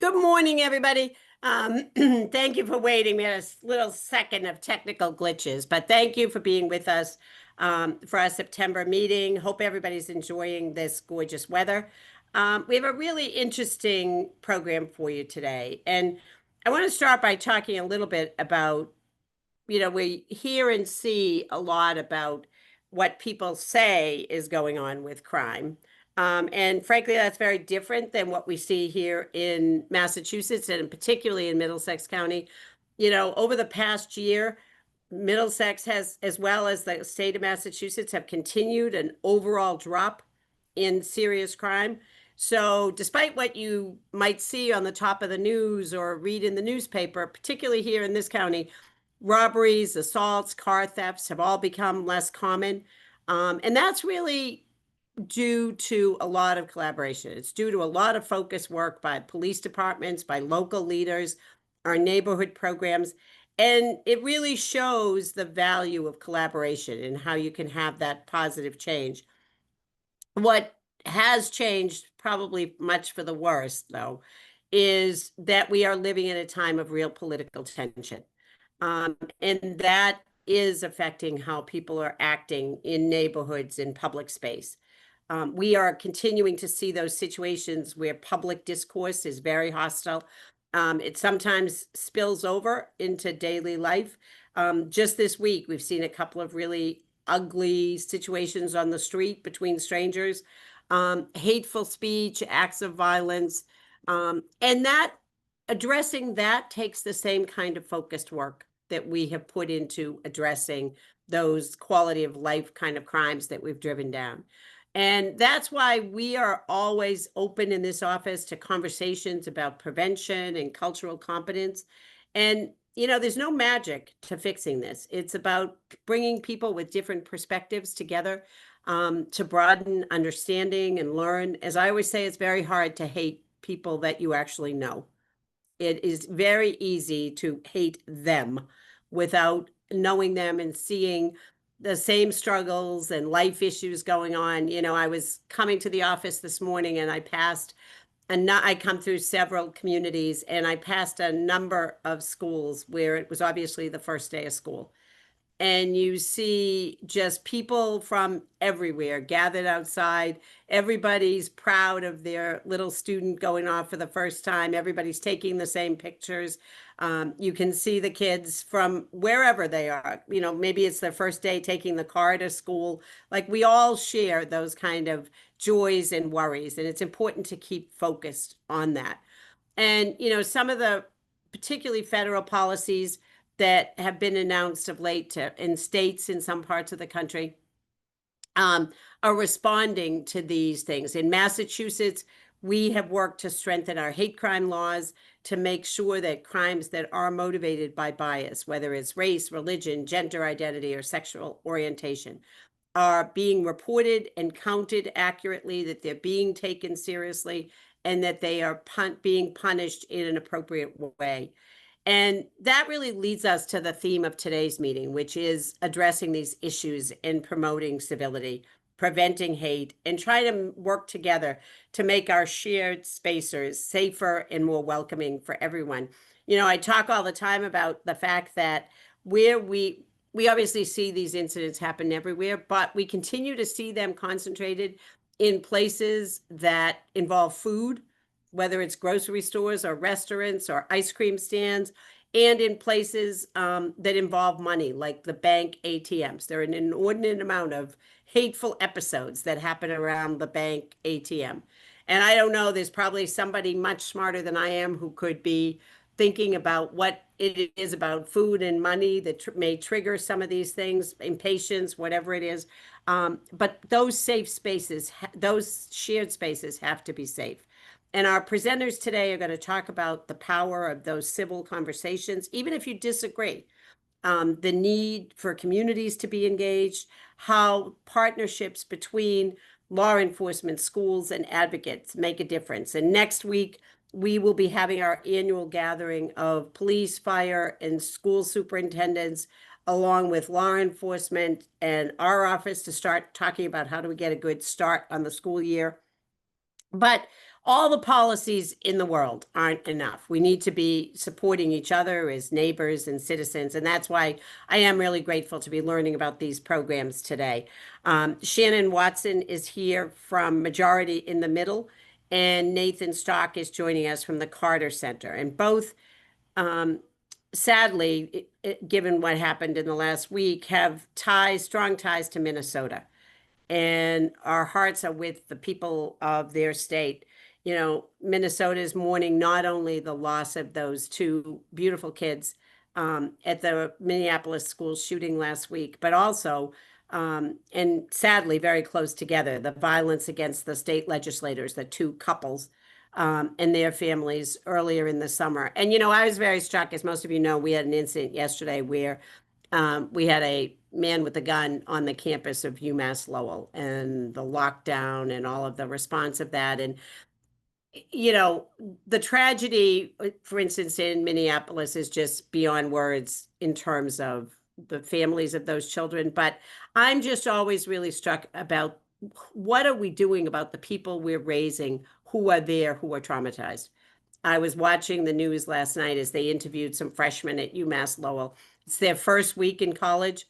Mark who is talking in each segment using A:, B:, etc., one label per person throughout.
A: Good morning, everybody. Thank you for waiting. We had a little second of technical glitches, but thank you for being with us for our September meeting. Hope everybody's enjoying this gorgeous weather. We have a really interesting program for you today. And I want to start by talking a little bit about, we hear and see a lot about what people say is going on with crime. And frankly, that's very different than what we see here in Massachusetts and particularly in Middlesex County. Over the past year, Middlesex has, as well as the state of Massachusetts, have continued an overall drop in serious crime. So, despite what you might see on the top of the news or read in the newspaper, particularly here in this county, robberies, assaults, car thefts have all become less common. And that's really due to a lot of collaboration. It's due to a lot of focus work by police departments, by local leaders, our neighborhood programs. And it really shows the value of collaboration and how you can have that positive change. What has changed, probably much for the worse, though, is that we are living in a time of real political tension. And that is affecting how people are acting in neighborhoods in public space. We are continuing to see those situations where public discourse is very hostile. It sometimes spills over into daily life. Just this week, we've seen a couple of really ugly situations on the street between strangers, hateful speech, acts of violence. And that addressing that takes the same kind of focused work that we have put into addressing those quality of life kind of crimes that we've driven down. And that's why we are always open in this office to conversations about prevention and cultural competence. And, there's no magic to fixing this. It's about bringing people with different perspectives together to broaden understanding and learn. As I always say, it's very hard to hate people that you actually know. It is very easy to hate them without knowing them and seeing the same struggles and life issues going on. I was coming to the office this morning and I come through several communities and I passed a number of schools where it was obviously the first day of school. And you see just people from everywhere gathered outside. Everybody's proud of their little student going off for the first time. Everybody's taking the same pictures. You can see the kids from wherever they are. Maybe it's their first day taking the car to school. Like we all share those kind of joys and worries, and it's important to keep focused on that. And, some of the particularly federal policies that have been announced of late in states in some parts of the country are responding to these things. In Massachusetts, we have worked to strengthen our hate crime laws to make sure that crimes that are motivated by bias, whether it's race, religion, gender identity, or sexual orientation, are being reported and counted accurately, that they're being taken seriously, and that they are being punished in an appropriate way. And that really leads us to the theme of today's meeting, which is addressing these issues and promoting civility, preventing hate, and try to work together to make our shared spacers safer and more welcoming for everyone. I talk all the time about the fact that where we obviously see these incidents happen everywhere, but we continue to see them concentrated in places that involve food, whether it's grocery stores or restaurants or ice cream stands, and in places that involve money, like the bank ATMs. There are an inordinate amount of hateful episodes that happen around the bank ATM. And I don't know, there's probably somebody much smarter than I am who could be thinking about what it is about food and money that may trigger some of these things, impatience, whatever it is. But those safe spaces, those shared spaces have to be safe. And our presenters today are going to talk about the power of those civil conversations, even if you disagree, the need for communities to be engaged, how partnerships between law enforcement, schools, and advocates make a difference. And next week, we will be having our annual gathering of police, fire, and school superintendents, along with law enforcement and our office, to start talking about how do we get a good start on the school year. But all the policies in the world aren't enough. We need to be supporting each other as neighbors and citizens. And that's why I am really grateful to be learning about these programs today. Shannon Watson is here from Majority in the Middle, and Nathan Stock is joining us from the Carter Center. And both, um, sadly, given what happened in the last week, have ties, strong ties to Minnesota, and our hearts are with the people of their state. You know, Minnesota is mourning not only the loss of those two beautiful kids at the Minneapolis school shooting last week, but also, and sadly, very close together, the violence against the state legislators, the two couples and their families earlier in the summer. And, you know, I was very struck, as most of you know, we had an incident yesterday where we had a man with a gun on the campus of UMass Lowell, and the lockdown and all of the response of that. And, you know, the tragedy, for instance, in Minneapolis is just beyond words in terms of the families of those children. But I'm just always really struck about what are we doing about the people we're raising who are there, who are traumatized. I was watching the news last night as they interviewed some freshmen at UMass Lowell. It's their first week in college,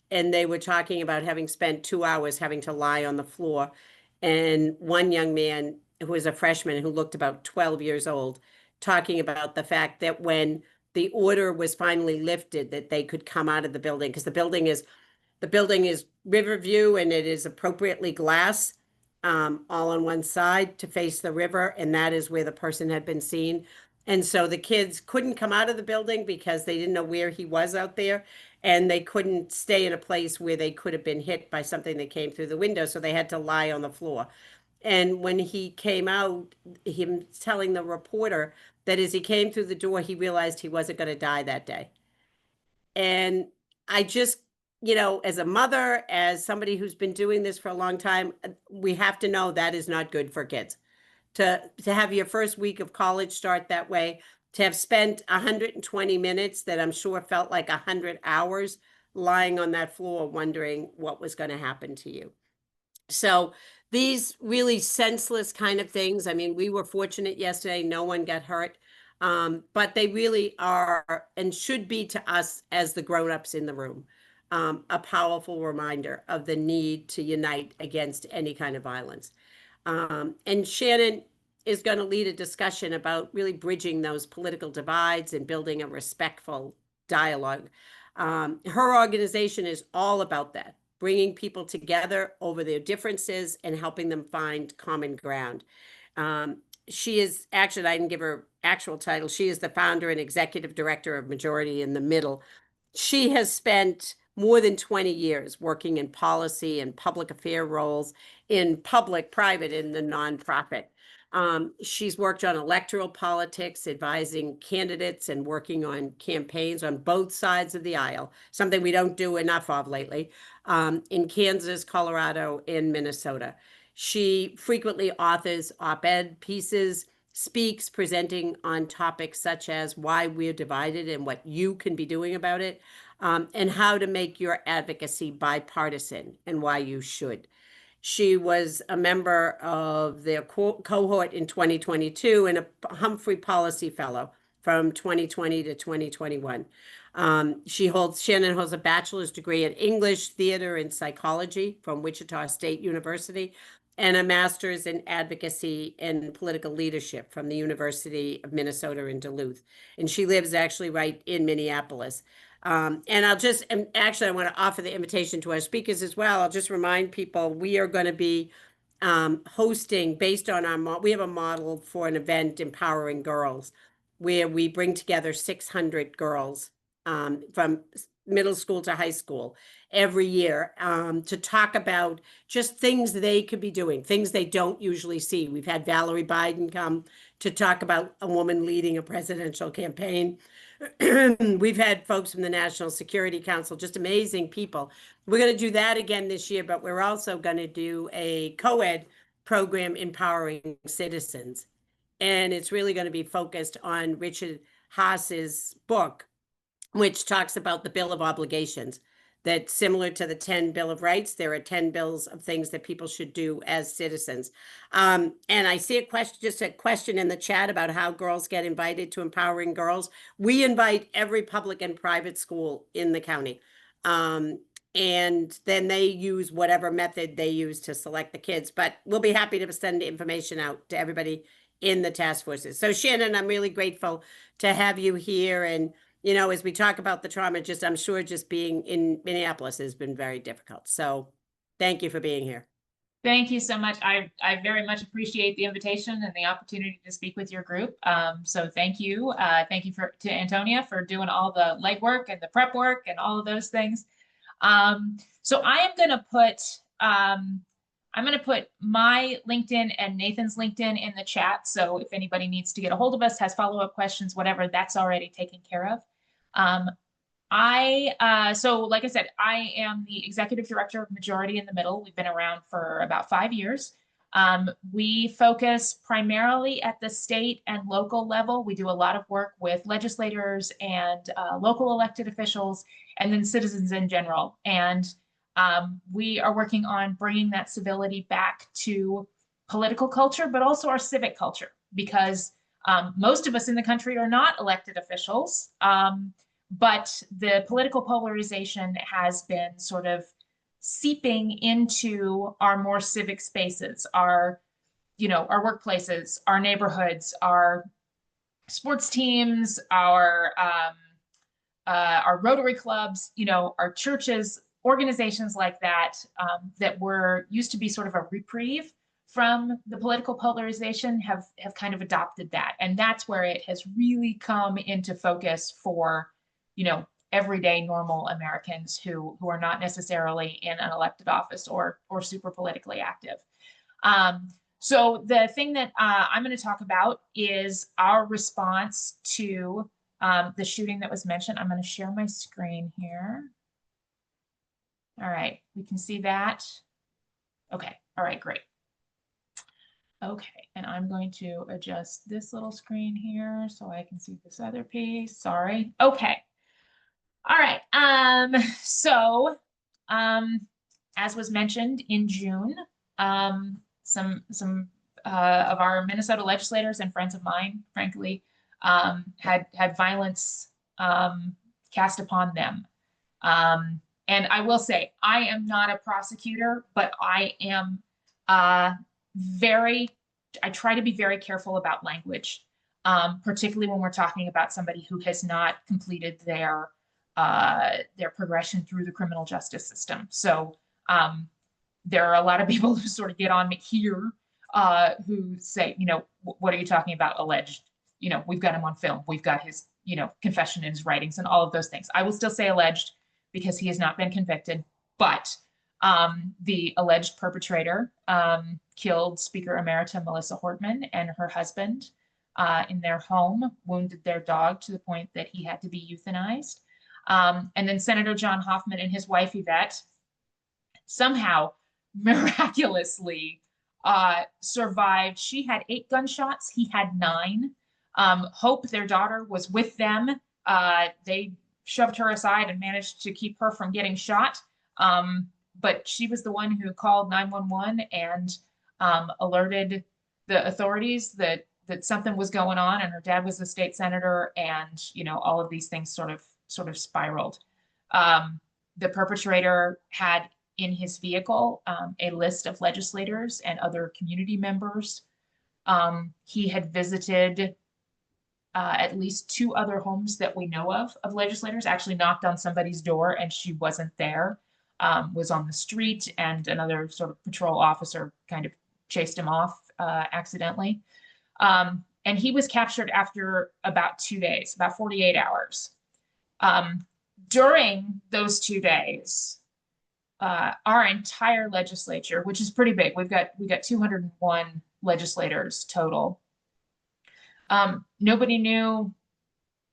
A: and they were talking about having spent 2 hours having to lie on the floor. And one young man who was a freshman who looked about 12 years old, talking about the fact that when the order was finally lifted, that they could come out of the building, because the building is Riverview, and it is appropriately glass, all on one side to face the river, and that is where the person had been seen. And so the kids couldn't come out of the building because they didn't know where he was out there, and they couldn't stay in a place where they could have been hit by something that came through the window, so they had to lie on the floor. And when he came out, him telling the reporter that as he came through the door, he realized he wasn't going to die that day. And I just, you know, as a mother, as somebody who's been doing this for a long time, we have to know that is not good for kids. To have your first week of college start that way, to have spent 120 minutes that I'm sure felt like 100 hours lying on that floor wondering what was going to happen to you. So these really senseless kind of things, I mean, we were fortunate yesterday, no one got hurt. But they really are and should be to us as the grown-ups in the room, a powerful reminder of the need to unite against any kind of violence. And Shannon is going to lead a discussion about really bridging those political divides and building a respectful dialogue. Her organization is all about that, bringing people together over their differences and helping them find common ground. She is actually, I didn't give her actual title. She is the founder and executive director of Majority in the Middle. She has spent more than 20 years working in policy and public affair roles in public, private, and the nonprofit. She's worked on electoral politics, advising candidates and working on campaigns on both sides of the aisle, something we don't do enough of lately, in Kansas, Colorado, and Minnesota. She frequently authors op-ed pieces, speaks presenting on topics such as why we're divided and what you can be doing about it, and how to make your advocacy bipartisan and why you should. She was a member of their cohort in 2022 and a Humphrey Policy Fellow from 2020 to 2021. Shannon holds a bachelor's degree in English, theater, and psychology from Wichita State University, and a master's in advocacy and political leadership from the University of Minnesota in Duluth. And she lives actually right in Minneapolis. And actually, I want to offer the invitation to our speakers as well. I'll just remind people, we are going to be hosting based on we have a model for an event, Empowering Girls, where we bring together 600 girls from middle school to high school every year to talk about just things they could be doing, things they don't usually see. We've had Valerie Biden come to talk about a woman leading a presidential campaign. We've had folks from the National Security Council, just amazing people. We're going to do that again this year, but we're also going to do a co-ed program, Empowering Citizens. And it's really going to be focused on Richard Haas's book, which talks about the Bill of Obligations that similar to the 10 Bill of Rights, there are 10 bills of things that people should do as citizens. And I see a question, just a question in the chat about how girls get invited to Empowering Girls. We invite every public and private school in the county. And then they use whatever method they use to select the kids, but we'll be happy to send information out to everybody in the task forces. So Shannon, I'm really grateful to have you here. And, you know, as we talk about the trauma, just, I'm sure just being in Minneapolis has been very difficult. So thank you for being here.
B: Thank you so much. I very much appreciate the invitation and the opportunity to speak with your group. So thank you. Thank you to Antonia for doing all the legwork and the prep work and all of those things. So I am going to put, my LinkedIn and Nathan's LinkedIn in the chat. So if anybody needs to get a hold of us, has follow-up questions, whatever, that's already taken care of. So like I said, I am the executive director of Majority in the Middle. We've been around for about 5 years. We focus primarily at the state and local level. We do a lot of work with legislators and local elected officials, and then citizens in general. And we are working on bringing that civility back to political culture, but also our civic culture, because most of us in the country are not elected officials. But the political polarization has been sort of seeping into our more civic spaces, our workplaces, our neighborhoods, our sports teams, our Rotary clubs, our churches, organizations like that, that used to be sort of a reprieve from the political polarization have kind of adopted that. And that's where it has really come into focus for everyday normal Americans who are not necessarily in an elected office or super politically active. So the thing that I'm going to talk about is our response to the shooting that was mentioned. I'm going to share my screen here. All right, we can see that. Okay, all right, great. Okay, and I'm going to adjust this little screen here so I can see this other piece. Sorry. Okay. All right. As was mentioned in June, some of our Minnesota legislators and friends of mine, frankly, had violence cast upon them. And I will say, I am not a prosecutor, but I am I try to be very careful about language, particularly when we're talking about somebody who has not completed their progression through the criminal justice system. So there are a lot of people who sort of get on me here who say, what are you talking about alleged? We've got him on film. We've got his, confession in his writings and all of those things. I will still say alleged because he has not been convicted, but the alleged perpetrator killed Speaker Emerita Melissa Hortman and her husband in their home, wounded their dog to the point that he had to be euthanized. And then Senator John Hoffman and his wife, Yvette, somehow miraculously survived. She had 8 gunshots. He had 9. Hope, their daughter, was with them. They shoved her aside and managed to keep her from getting shot. But she was the one who called 911 and alerted the authorities that something was going on, and her dad was the state senator, and all of these things sort of spiraled. The perpetrator had in his vehicle a list of legislators and other community members. He had visited at least 2 other homes that we know of legislators, actually knocked on somebody's door and she wasn't there, was on the street, and another sort of patrol officer kind of chased him off accidentally. And he was captured after about 2 days, about 48 hours. During those 2 days, our entire legislature, which is pretty big, we got 201 legislators total. Nobody knew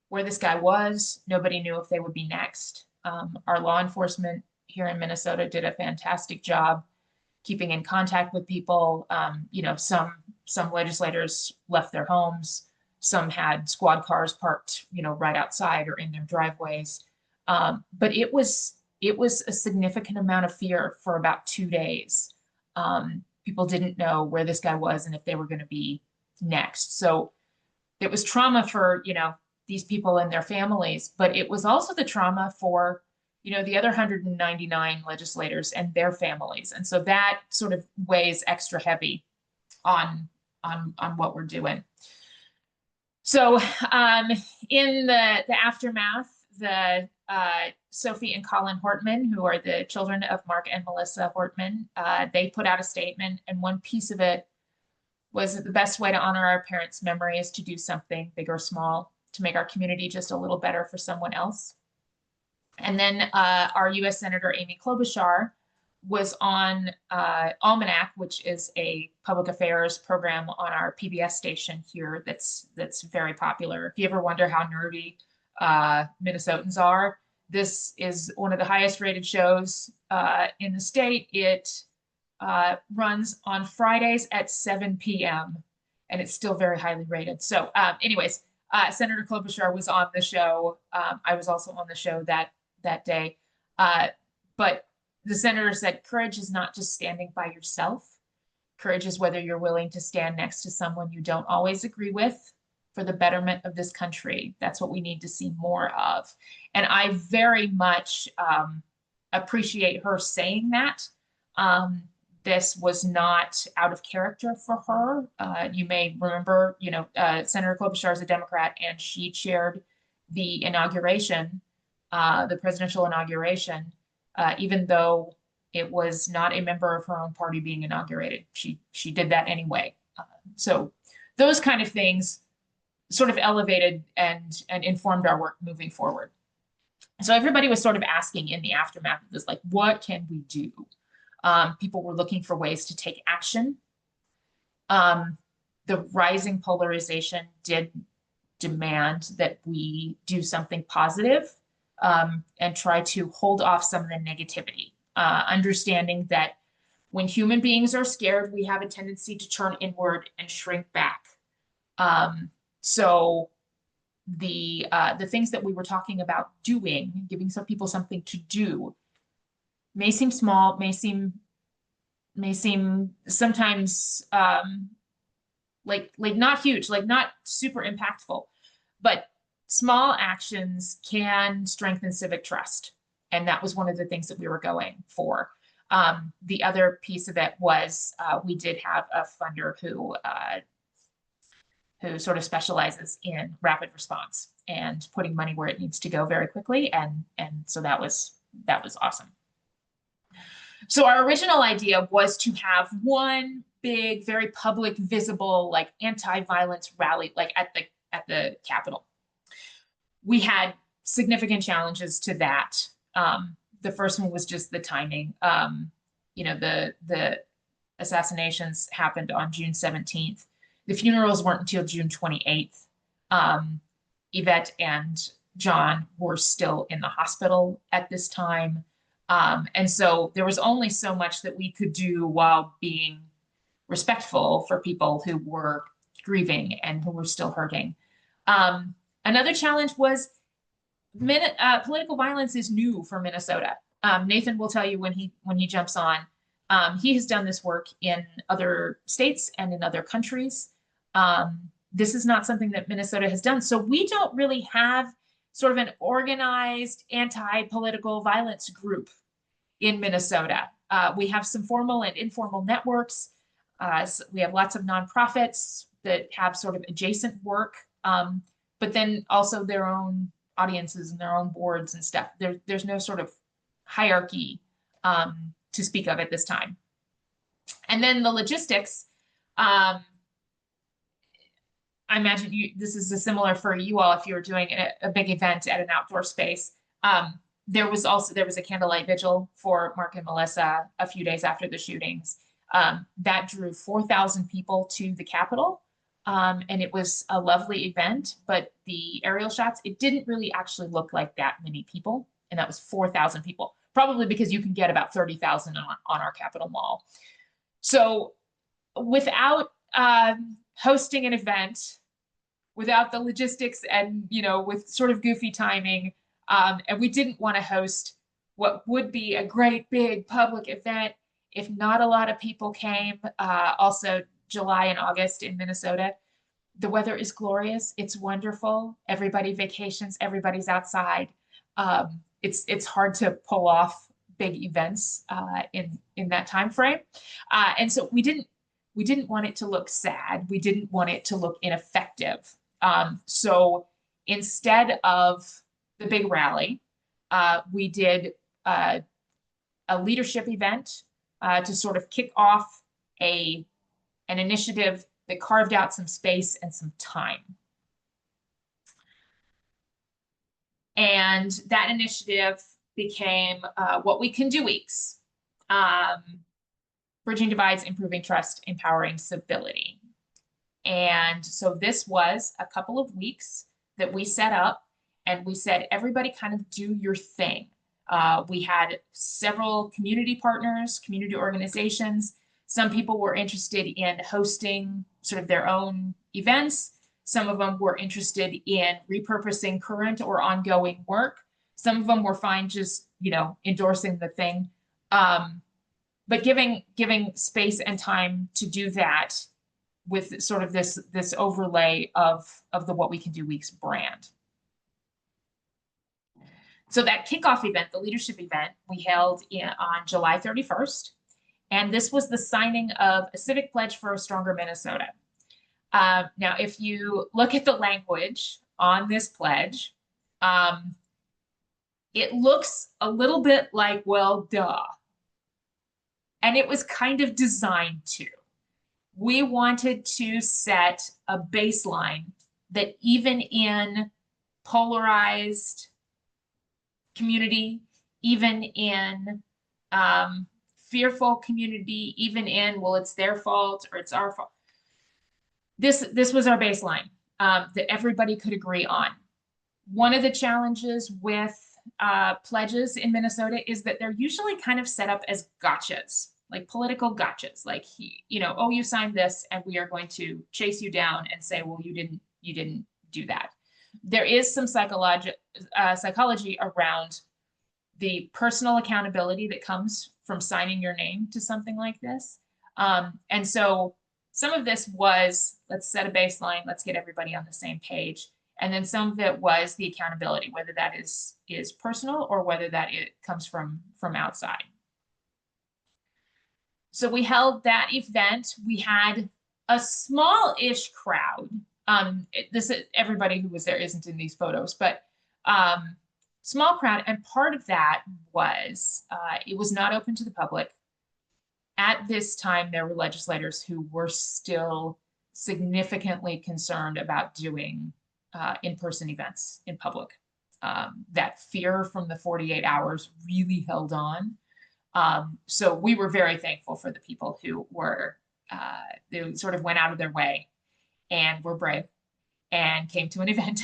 B: where this guy was. Nobody knew if they would be next. Our law enforcement here in Minnesota did a fantastic job keeping in contact with people. Some legislators left their homes. Some had squad cars parked, right outside or in their driveways. But it was it was a significant amount of fear for about 2 days. People didn't know where this guy was and if they were going to be next. So it was trauma for, these people and their families, but it was also the trauma for, the other 199 legislators and their families. And so that sort of weighs extra heavy on what we're doing. So in the aftermath, the Sophie and Colin Hortman, who are the children of Mark and Melissa Hortman, they put out a statement, and one piece of it was that the best way to honor our parents' memory is to do something big or small to make our community just a little better for someone else. And then our US Senator Amy Klobuchar was on Almanac, which is a public affairs program on our PBS station here that's very popular. If you ever wonder how nerdy Minnesotans are, this is one of the highest rated shows in the state. It runs on Fridays at 7 p.m. and it's still very highly rated. So anyways, Senator Klobuchar was on the show. I was also on the show that day. But the senator said, courage is not just standing by yourself. Courage is whether you're willing to stand next to someone you don't always agree with for the betterment of this country. That's what we need to see more of. And I very much appreciate her saying that. This was not out of character for her. You may remember, Senator Klobuchar is a Democrat, and she chaired the inauguration, the presidential inauguration, even though it was not a member of her own party being inaugurated. She did that anyway. So those kind of things sort of elevated and informed our work moving forward. So everybody was sort of asking in the aftermath of this, like, what can we do? People were looking for ways to take action. The rising polarization did demand that we do something positive and try to hold off some of the negativity, understanding that when human beings are scared, we have a tendency to turn inward and shrink back. So the things that we were talking about doing, giving some people something to do, may seem small, may seem sometimes like not huge, like not super impactful, but small actions can strengthen civic trust. And that was one of the things that we were going for. The other piece of it was we did have a funder who sort of specializes in rapid response and putting money where it needs to go very quickly. And so that was awesome. So our original idea was to have one big, very public, visible, like anti-violence rally, like at the Capitol. We had significant challenges to that. The first one was just the timing. The assassinations happened on June 17th. The funerals weren't until June 28th. Yvette and John were still in the hospital at this time. And so there was only so much that we could do while being respectful for people who were grieving and who were still hurting. Another challenge was political violence is new for Minnesota. Nathan will tell you when he jumps on. He has done this work in other states and in other countries. This is not something that Minnesota has done. So we don't really have sort of an organized anti-political violence group in Minnesota. We have some formal and informal networks. So we have lots of nonprofits that have sort of adjacent work, but then also their own audiences and their own boards and stuff. There's no sort of hierarchy to speak of at this time. And then the logistics, I imagine this is similar for you all if you were doing a big event at an outdoor space. There was a candlelight vigil for Mark and Melissa a few days after the shootings. That drew 4,000 people to the Capitol. And it was a lovely event, but the aerial shots, it didn't really actually look like that many people. And that was 4,000 people, probably because you can get about 30,000 on our Capitol Mall. So without hosting an event, without the logistics and, with sort of goofy timing, and we didn't want to host what would be a great big public event if not a lot of people came. Also, July and August in Minnesota, the weather is glorious. It's wonderful. Everybody vacations. Everybody's outside. It's hard to pull off big events in that time frame, and so we didn't want it to look sad. We didn't want it to look ineffective. So instead of the big rally, we did a leadership event to sort of kick off an initiative that carved out some space and some time. And that initiative became What We Can Do Weeks. Bridging Divides, Improving Trust, Empowering Civility. And so this was a couple of weeks that we set up, and we said, everybody kind of do your thing. We had several community partners, community organizations. Some people were interested in hosting sort of their own events. Some of them were interested in repurposing current or ongoing work. Some of them were fine just, endorsing the thing. But giving space and time to do that with sort of this overlay of the What We Can Do Weeks brand. So that kickoff event, the leadership event, we held on July 31st. And this was the signing of a civic pledge for a stronger Minnesota. Now, if you look at the language on this pledge, it looks a little bit like, well, duh. And it was kind of designed to. We wanted to set a baseline that even in polarized community, even in fearful community, even in, well, it's their fault or it's our fault. This was our baseline that everybody could agree on. One of the challenges with pledges in Minnesota is that they're usually kind of set up as gotchas, like political gotchas, like, oh, you signed this and we are going to chase you down and say, well, you didn't do that. There is some psychology around the personal accountability that comes from signing your name to something like this. And so some of this was, let's set a baseline, let's get everybody on the same page. And then some of it was the accountability, whether that is personal or whether that it comes from outside. So we held that event. We had a small-ish crowd. Everybody who was there isn't in these photos, but small crowd. And part of that was it was not open to the public. At this time, there were legislators who were still significantly concerned about doing in-person events in public. That fear from the 48 hours really held on. So we were very thankful for the people who were, they sort of went out of their way and were brave and came to an event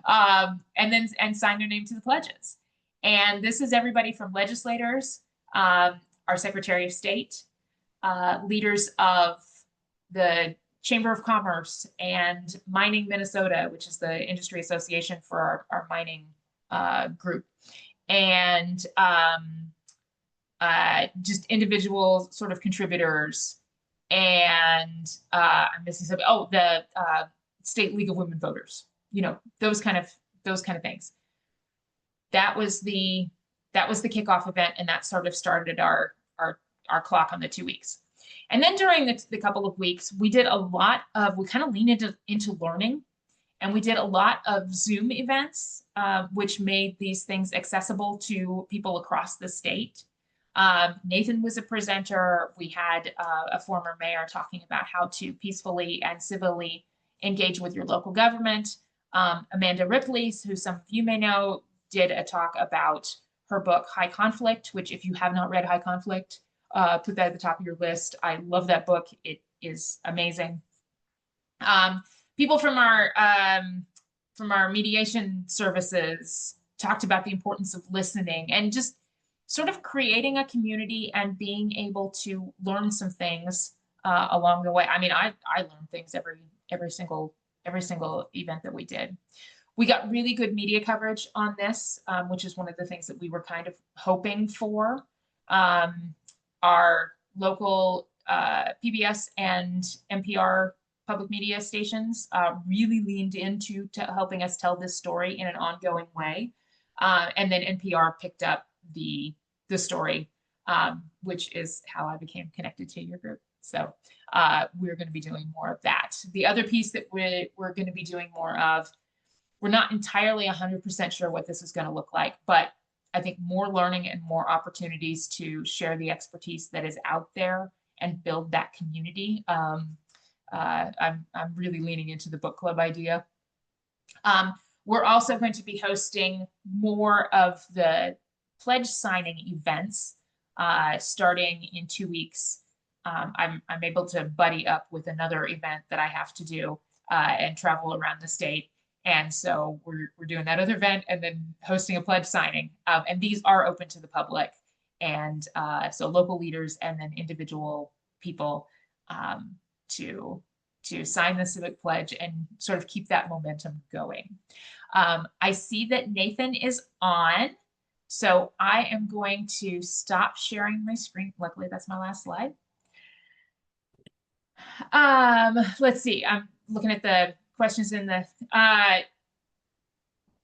B: and signed their name to the pledges. And this is everybody from legislators, our Secretary of State, leaders of the Chamber of Commerce and Mining Minnesota, which is the industry association for our mining group, and just individual sort of contributors. And I'm missing something. Oh, the State League of Women Voters. Those kind of things. That was the kickoff event, and that sort of started our clock on the 2 weeks. And then during the couple of weeks, we did a lot of, we kind of leaned into learning, and we did a lot of Zoom events, which made these things accessible to people across the state. Nathan was a presenter. We had a former mayor talking about how to peacefully and civilly engage with your local government. Amanda Ripley, who some of you may know, did a talk about her book, High Conflict, which if you have not read High Conflict, put that at the top of your list. I love that book. It is amazing. People from our mediation services talked about the importance of listening and just sort of creating a community and being able to learn some things along the way. I mean, I learned things every single event that we did. We got really good media coverage on this, which is one of the things that we were kind of hoping for. Our local PBS and NPR public media stations really leaned into helping us tell this story in an ongoing way. And then NPR picked up the story, which is how I became connected to your group. So we're going to be doing more of that. The other piece that we're going to be doing more of, we're not entirely 100% sure what this is going to look like, but I think more learning and more opportunities to share the expertise that is out there and build that community. I'm really leaning into the book club idea. We're also going to be hosting more of the pledge signing events starting in 2 weeks. I'm able to buddy up with another event that I have to do and travel around the state. And so we're doing that other event and then hosting a pledge signing. And these are open to the public. And so local leaders and then individual people to sign the civic pledge and sort of keep that momentum going. I see that Nathan is on. So I am going to stop sharing my screen. Luckily, that's my last slide. Let's see. I'm looking at the questions in the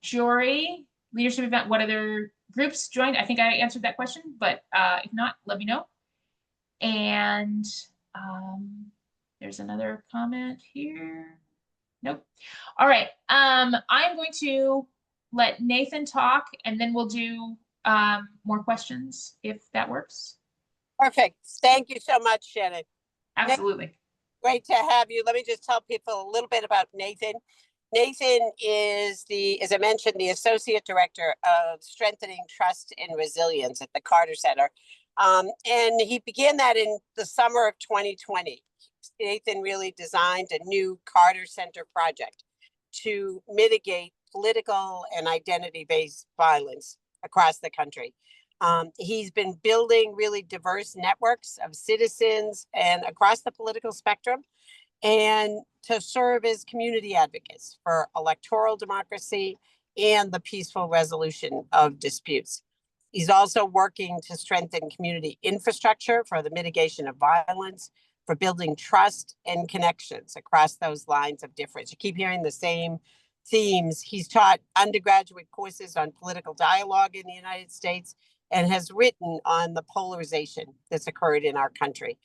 B: Jory leadership event. What other groups joined? I think I answered that question, but if not, let me know. And there's another comment here. Nope. All right. I'm going to let Nathan talk, and then we'll do more questions if that works.
A: Perfect. Thank you so much, Shannon.
B: Absolutely.
A: Great to have you. Let me just tell people a little bit about Nathan. Nathan is as I mentioned, the Associate Director of Strengthening Trust and Resilience at the Carter Center. And he began that in the summer of 2020. Nathan really designed a new Carter Center project to mitigate political and identity-based violence across the country. He's been building really diverse networks of citizens and across the political spectrum, and to serve as community advocates for electoral democracy and the peaceful resolution of disputes. He's also working to strengthen community infrastructure for the mitigation of violence, for building trust and connections across those lines of difference. You keep hearing the same themes. He's taught undergraduate courses on political dialogue in the United States and has written on the polarization that's occurred in our country.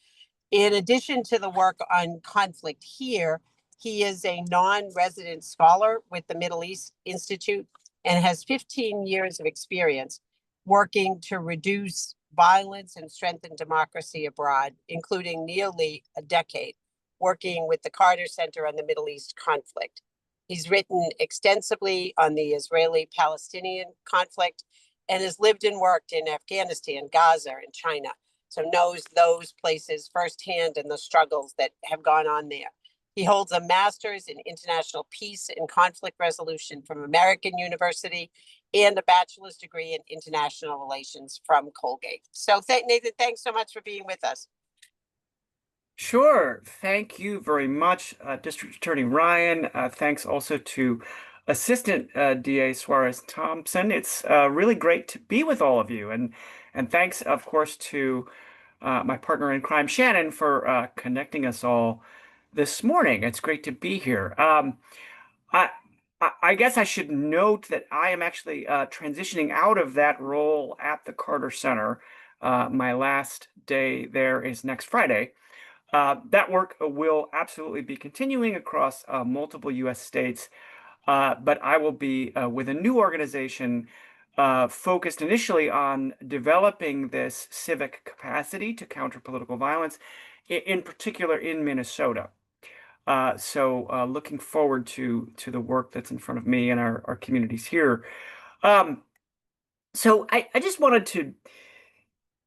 A: In addition to the work on conflict here, he is a non-resident scholar with the Middle East Institute and has 15 years of experience working to reduce violence and strengthen democracy abroad, including nearly a decade working with the Carter Center on the Middle East conflict. He's written extensively on the Israeli-Palestinian conflict and has lived and worked in Afghanistan, Gaza, and China. So knows those places firsthand and the struggles that have gone on there. He holds a master's in international peace and conflict resolution from American University and a bachelor's degree in international relations from Colgate. So Nathan, thanks so much for being with us.
C: Sure. Thank you very much, District Attorney Ryan. Thanks also to Assistant DA Suarez Thompson. It's really great to be with all of you. And thanks, of course, to my partner in crime, Shannon, for connecting us all this morning. It's great to be here. I guess I should note that I am actually transitioning out of that role at the Carter Center. My last day there is next Friday. That work will absolutely be continuing across multiple U.S. states, but I will be with a new organization focused initially on developing this civic capacity to counter political violence, in particular in Minnesota. So looking forward to the work that's in front of me and our communities here. So I just wanted to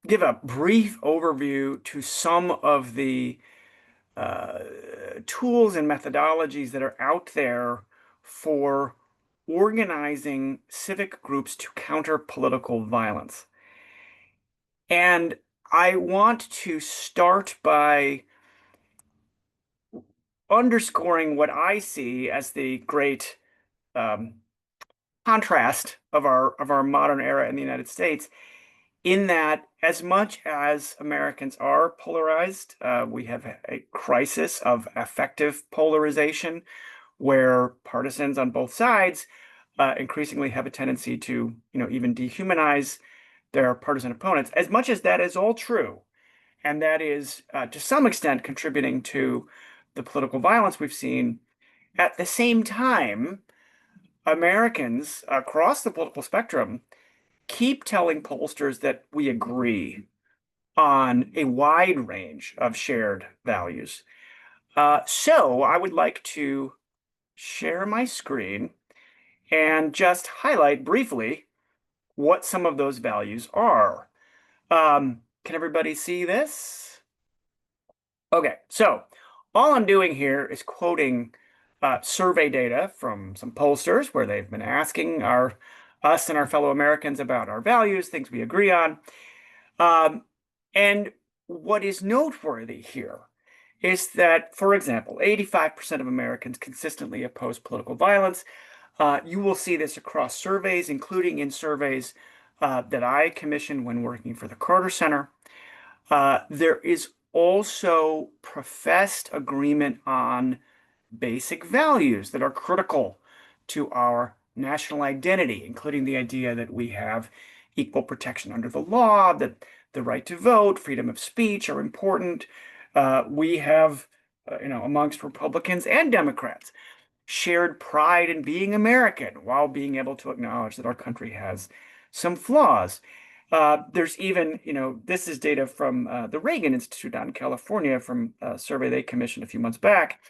C: give a brief overview to some of the tools and methodologies that are out there for organizing civic groups to counter political violence. And I want to start by underscoring what I see as the great contrast of our modern era in the United States, in that as much as Americans are polarized, we have a crisis of affective polarization where partisans on both sides increasingly have a tendency to, even dehumanize their partisan opponents. As much as that is all true, and that is to some extent contributing to the political violence we've seen, at the same time, Americans across the political spectrum keep telling pollsters that we agree on a wide range of shared values. So I would like to share my screen and just highlight briefly what some of those values are. Can everybody see this? Okay, so all I'm doing here is quoting survey data from some pollsters where they've been asking us and our fellow Americans about our values, things we agree on. And what is noteworthy here is that, for example, 85% of Americans consistently oppose political violence. You will see this across surveys, including in surveys that I commissioned when working for the Carter Center. There is also professed agreement on basic values that are critical to our national identity, including the idea that we have equal protection under the law, that the right to vote, freedom of speech are important. We have, amongst Republicans and Democrats, shared pride in being American while being able to acknowledge that our country has some flaws. There's even, this is data from the Reagan Institute out in California from a survey they commissioned a few months back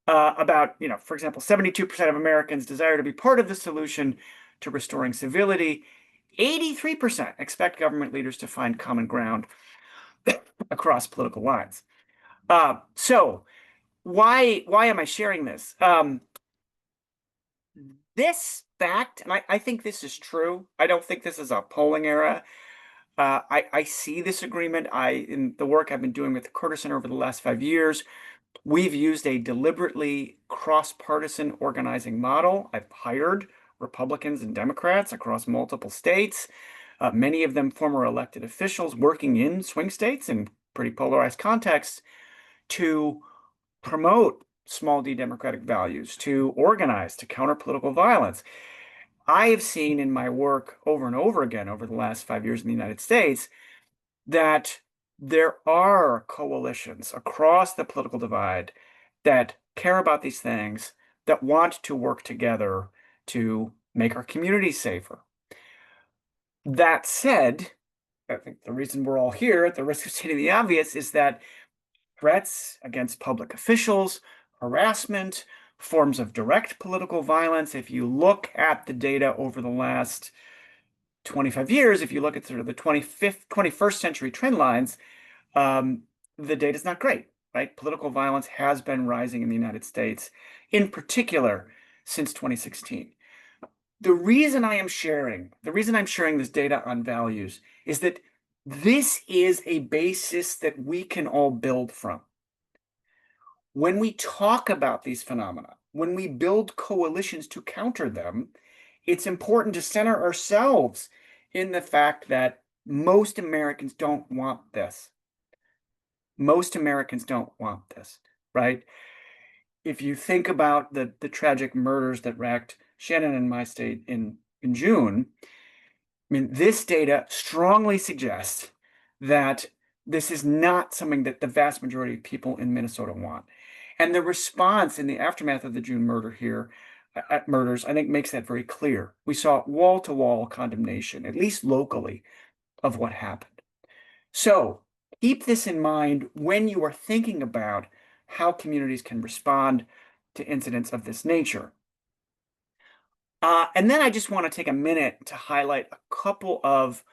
C: about, for example, 72% of Americans desire to be part of the solution to restoring civility. 83% expect government leaders to find common ground across political lines. So why am I sharing this? This fact, and I think this is true. I don't think this is a polling era. I see this agreement. In the work I've been doing with the Carter Center over the last 5 years, we've used a deliberately cross-partisan organizing model. I've hired Republicans and Democrats across multiple states, many of them former elected officials working in swing states in pretty polarized contexts, to promote small d democratic values, to organize, to counter political violence. I have seen in my work over and over again over the last 5 years in the United States that there are coalitions across the political divide that care about these things, that want to work together to make our communities safer. That said, I think the reason we're all here, at the risk of stating the obvious, is that threats against public officials, harassment, forms of direct political violence, if you look at the data over the last 25 years, if you look at sort of the 21st century trend lines, the data is not great, right? Political violence has been rising in the United States, in particular since 2016. The reason I'm sharing this data on values is that this is a basis that we can all build from. When we talk about these phenomena, when we build coalitions to counter them, it's important to center ourselves in the fact that most Americans don't want this. Most Americans don't want this, right? If you think about the tragic murders that racked Shannon and my state in June, I mean, this data strongly suggests that this is not something that the vast majority of people in Minnesota want. And the response in the aftermath of the June murders, I think, makes that very clear. We saw wall-to-wall condemnation, at least locally, of what happened. So keep this in mind when you are thinking about how communities can respond to incidents of this nature. And then I just want to take a minute to highlight a couple of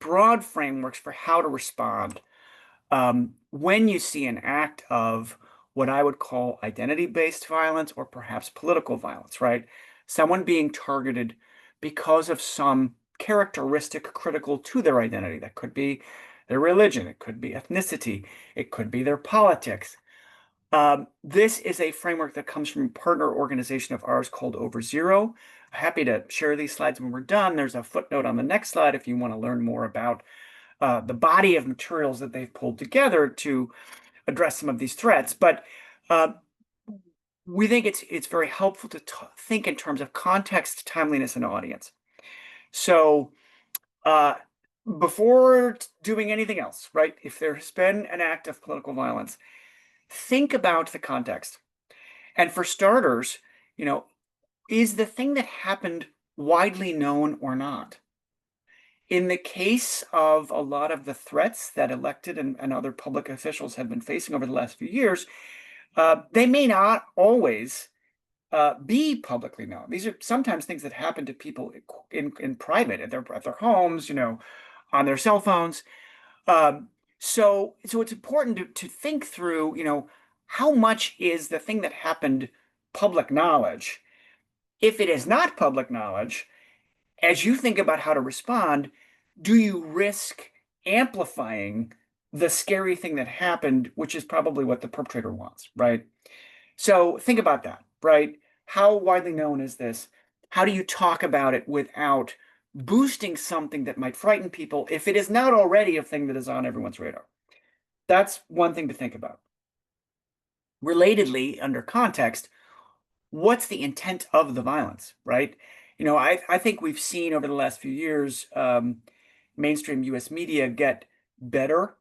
C: broad frameworks for how to respond when you see an act of what I would call identity-based violence or perhaps political violence, right? Someone being targeted because of some characteristic critical to their identity. That could be their religion, it could be ethnicity, it could be their politics. This is a framework that comes from a partner organization of ours called Over Zero. Happy to share these slides when we're done. There's a footnote on the next slide if you want to learn more about the body of materials that they've pulled together to address some of these threats. But we think it's very helpful to think in terms of context, timeliness, and audience. So before doing anything else, right, if there has been an act of political violence, think about the context. And for starters, is the thing that happened widely known or not? In the case of a lot of the threats that elected and other public officials have been facing over the last few years, they may not always be publicly known. These are sometimes things that happen to people in private at their homes, on their cell phones. So it's important to think through, how much is the thing that happened public knowledge? If it is not public knowledge, as you think about how to respond, do you risk amplifying the scary thing that happened, which is probably what the perpetrator wants, right? So think about that, right? How widely known is this? How do you talk about it without boosting something that might frighten people if it is not already a thing that is on everyone's radar? That's one thing to think about. Relatedly, under context, what's the intent of the violence, right? I think we've seen over the last few years mainstream US media get better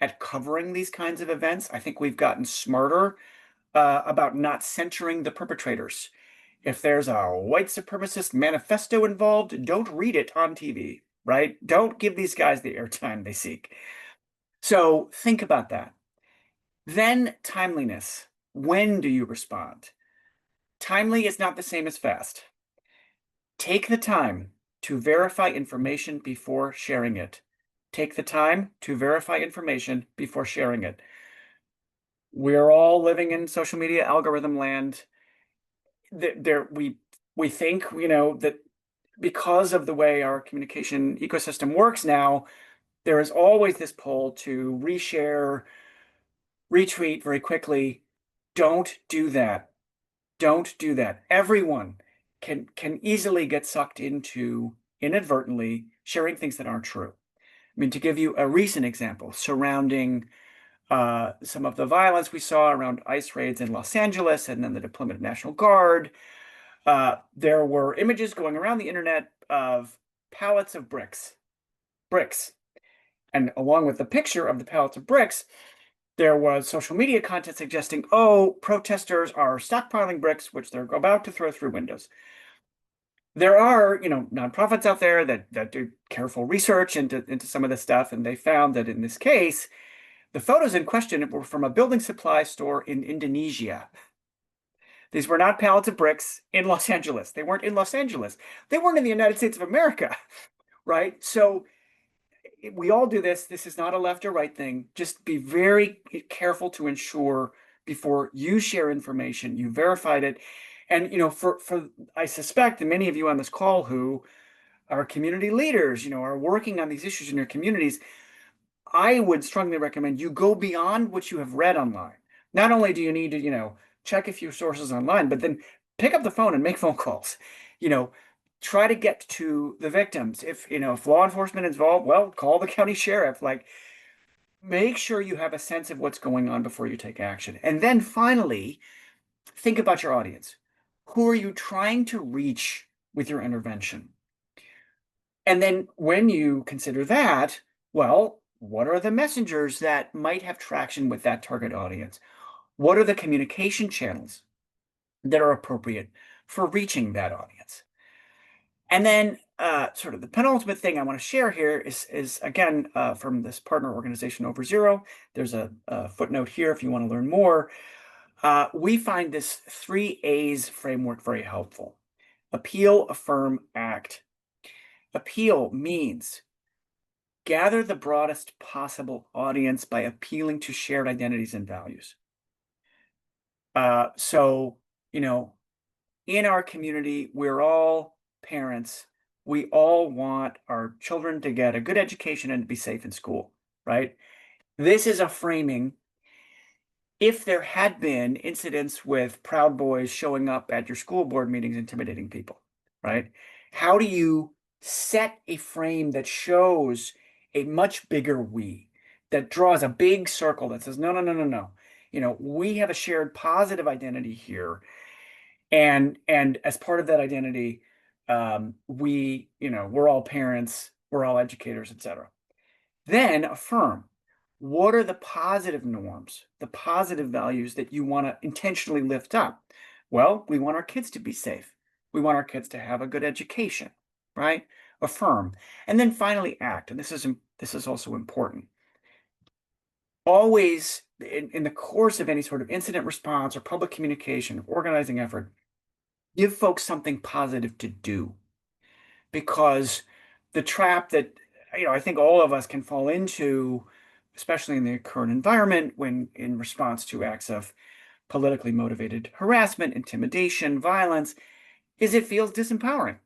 C: at covering these kinds of events. I think we've gotten smarter about not censoring the perpetrators. If there's a white supremacist manifesto involved, don't read it on TV, right? Don't give these guys the airtime they seek. So think about that. Then timeliness. When do you respond? Timely is not the same as fast. Take the time to verify information before sharing it. Take the time to verify information before sharing it. We're all living in social media algorithm land. We think, that because of the way our communication ecosystem works now, there is always this pull to reshare, retweet very quickly. Don't do that. Don't do that. Everyone can easily get sucked into inadvertently sharing things that aren't true. I mean, to give you a recent example surrounding some of the violence we saw around ICE raids in Los Angeles and then the deployment of National Guard, there were images going around the internet of pallets of bricks. And along with the picture of the pallets of bricks, there was social media content suggesting, oh, protesters are stockpiling bricks, which they're about to throw through windows. There are, nonprofits out there that do careful research into some of this stuff, and they found that in this case, the photos in question were from a building supply store in Indonesia. These were not pallets of bricks in Los Angeles. They weren't in Los Angeles. They weren't in the United States of America, right? So we all do this. This is not a left or right thing. Just be very careful to ensure before you share information, you verified it. And, for I suspect that many of you on this call who are community leaders, are working on these issues in your communities, I would strongly recommend you go beyond what you have read online. Not only do you need to, check a few sources online, but then pick up the phone and make phone calls. Try to get to the victims. If law enforcement is involved, well, call the county sheriff. Make sure you have a sense of what's going on before you take action. And then finally, think about your audience. Who are you trying to reach with your intervention? And then when you consider that, well, what are the messengers that might have traction with that target audience? What are the communication channels that are appropriate for reaching that audience? And then sort of the penultimate thing I want to share here is again, from this partner organization Over Zero. There's a footnote here if you want to learn more. We find this 3 A's framework very helpful. Appeal, affirm, act. Appeal means gather the broadest possible audience by appealing to shared identities and values. So, in our community, we're all parents. We all want our children to get a good education and to be safe in school, right? This is a framing. if there had been incidents with Proud Boys showing up at your school board meetings intimidating people, right? How do you set a frame that shows a much bigger we, that draws a big circle that says, no, no, no, no, no. We have a shared positive identity here. And as part of that identity, we're all parents, we're all educators, etc. Then affirm, what are the positive norms, the positive values that you want to intentionally lift up? Well, we want our kids to be safe. We want our kids to have a good education, right? Affirm. And then finally act. And this is also important. Always in the course of any sort of incident response or public communication, organizing effort, give folks something positive to do. Because the trap that I think all of us can fall into, especially in the current environment, when in response to acts of politically motivated harassment, intimidation, violence, is it feels disempowering,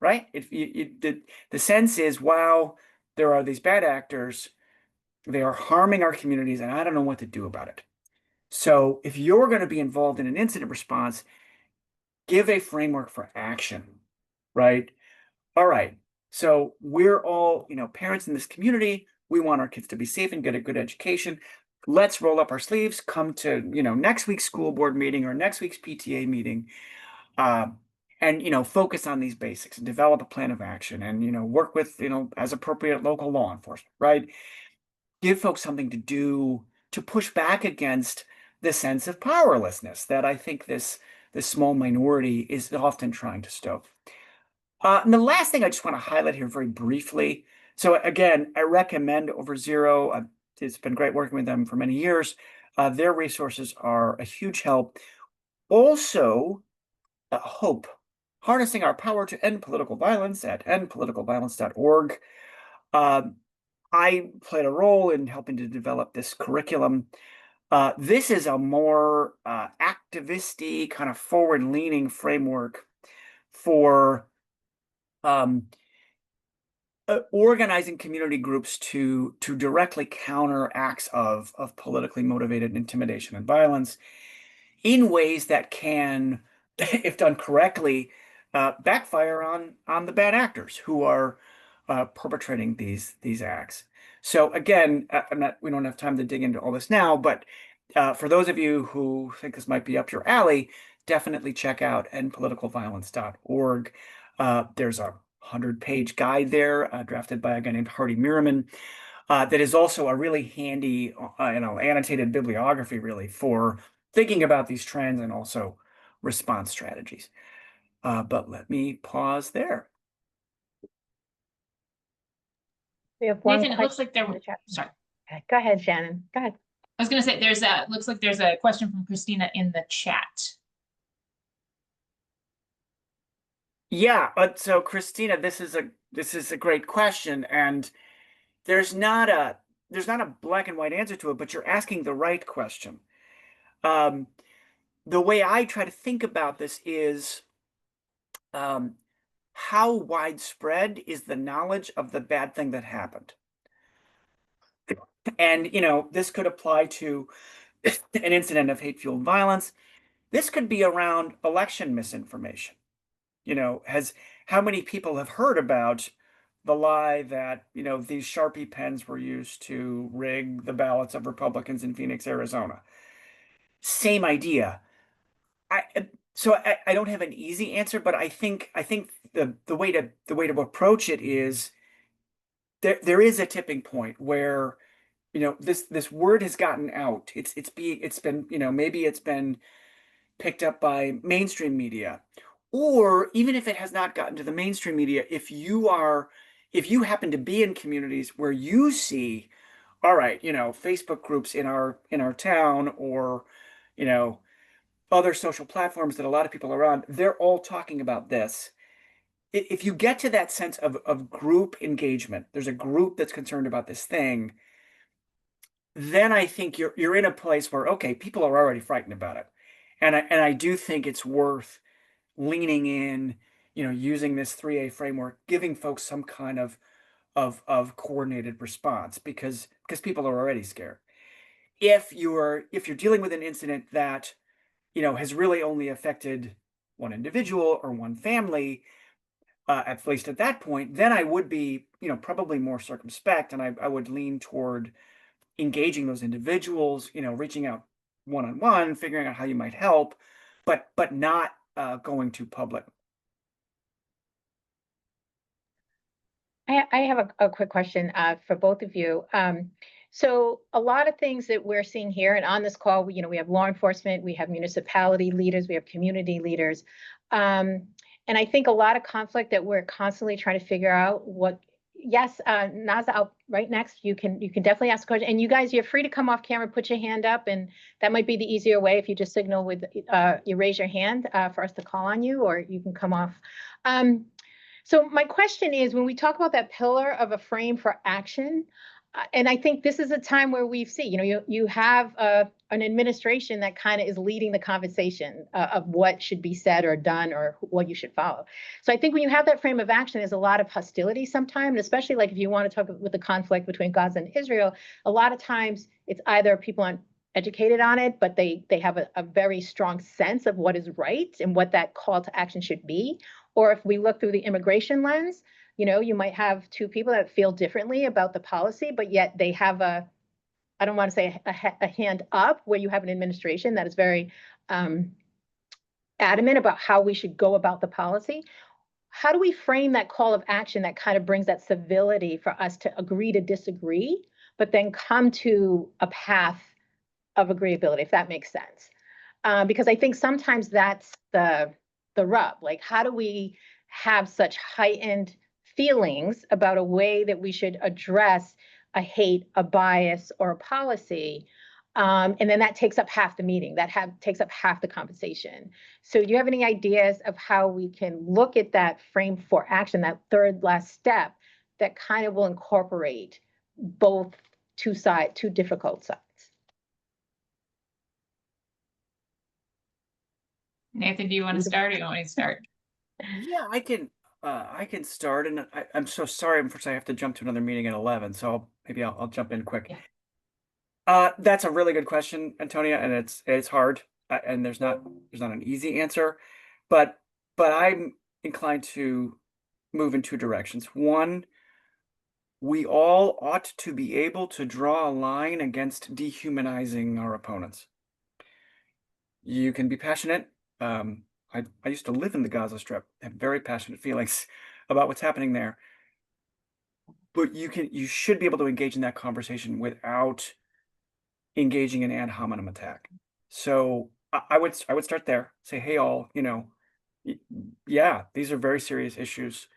C: right? The sense is, wow, there are these bad actors, they are harming our communities, and I don't know what to do about it. So if you're going to be involved in an incident response, give a framework for action, right? All right. So we're all, parents in this community. We want our kids to be safe and get a good education. Let's roll up our sleeves, come to, next week's school board meeting or next week's PTA meeting, and, focus on these basics and develop a plan of action and, work with, as appropriate local law enforcement, right? Give folks something to do to push back against the sense of powerlessness that I think this small minority is often trying to stoke. And the last thing I just want to highlight here very briefly. So again, I recommend Overzero. It's been great working with them for many years. Their resources are a huge help. Also, HOPE, Harnessing Our Power to End Political Violence at endpoliticalviolence.org. I played a role in helping to develop this curriculum. This is a more activist-y, kind of forward-leaning framework for organizing community groups to directly counter acts of politically motivated intimidation and violence in ways that can, if done correctly, backfire on the bad actors who are perpetrating these acts. So again, we don't have time to dig into all this now, but for those of you who think this might be up your alley, definitely check out endpoliticalviolence.org. There's a 100-page guide there drafted by a guy named Hardy Merriman that is also a really handy, annotated bibliography really for thinking about these trends and also response strategies. But let me pause there.
D: We have one
B: Nathan, it looks
D: question
B: like there
D: in
B: were,
D: the chat.
B: sorry.
D: Okay, go ahead, Shannon. Go ahead.
B: I was gonna say, looks like there's a question from Christina in the chat.
C: Yeah, so Christina, this is a great question, and there's not a black and white answer to it, but you're asking the right question. The way I try to think about this is how widespread is the knowledge of the bad thing that happened? And this could apply to an incident of hate-fueled violence. This could be around election misinformation. How many people have heard about the lie that, these Sharpie pens were used to rig the ballots of Republicans in Phoenix, Arizona? Same idea. So I don't have an easy answer, but I think the way to approach it is there is a tipping point where this word has gotten out. It's been maybe it's been picked up by mainstream media, or even if it has not gotten to the mainstream media, if you happen to be in communities where you see, all right, Facebook groups in our town, or other social platforms that a lot of people are on, they're all talking about this. If you get to that sense of group engagement, there's a group that's concerned about this thing, then I think you're in a place where, okay, people are already frightened about it. And I do think it's worth leaning in, using this 3A framework, giving folks some kind of coordinated response because people are already scared. if you're dealing with an incident that, has really only affected one individual or one family, at least at that point, then I would be, probably more circumspect, and I would lean toward engaging those individuals, reaching out one-on-one, figuring out how you might help, but not going too public.
D: I have a quick question for both of you. So a lot of things that we're seeing here and on this call, we have law enforcement, we have municipality leaders, we have community leaders. And I think a lot of conflict that we're constantly trying to figure out yes, Naza, out right next, you can definitely ask a question. And you guys, you're free to come off camera, put your hand up, and that might be the easier way if you just signal with, you raise your hand for us to call on you, or you can come off. So my question is, when we talk about that pillar of a frame for action, and I think this is a time where we see, you have an administration that kind of is leading the conversation of what should be said or done or what you should follow. So I think when you have that frame of action, there's a lot of hostility sometimes, especially like if you want to talk with the conflict between Gaza and Israel, a lot of times it's either people aren't educated on it, but they have a very strong sense of what is right and what that call to action should be. Or if we look through the immigration lens, you might have two people that feel differently about the policy, but yet they have I don't want to say a hand up, where you have an administration that is very adamant about how we should go about the policy. How do we frame that call of action that kind of brings that civility for us to agree to disagree, but then come to a path of agreeability, if that makes sense? Because I think sometimes that's the rub. Like, how do we have such heightened feelings about a way that we should address a hate, a bias, or a policy? And then that takes up half the meeting, takes up half the conversation. So do you have any ideas of how we can look at that frame for action, that third last step, that kind of will incorporate both two difficult sides?
B: Nathan, do you want to start, or you want me to start?
C: Yeah, I can start, and I'm so sorry. Unfortunately, I have to jump to another meeting at 11, so maybe I'll jump in quick.
B: Yeah.
C: That's a really good question, Antonia, and it's hard, and there's not an easy answer, but I'm inclined to move in two directions. One, we all ought to be able to draw a line against dehumanizing our opponents. You can be passionate. I used to live in the Gaza Strip, have very passionate feelings about what's happening there. But you should be able to engage in that conversation without engaging in ad hominem attack. So I would start there. Say, hey, all, yeah, these are very serious issues.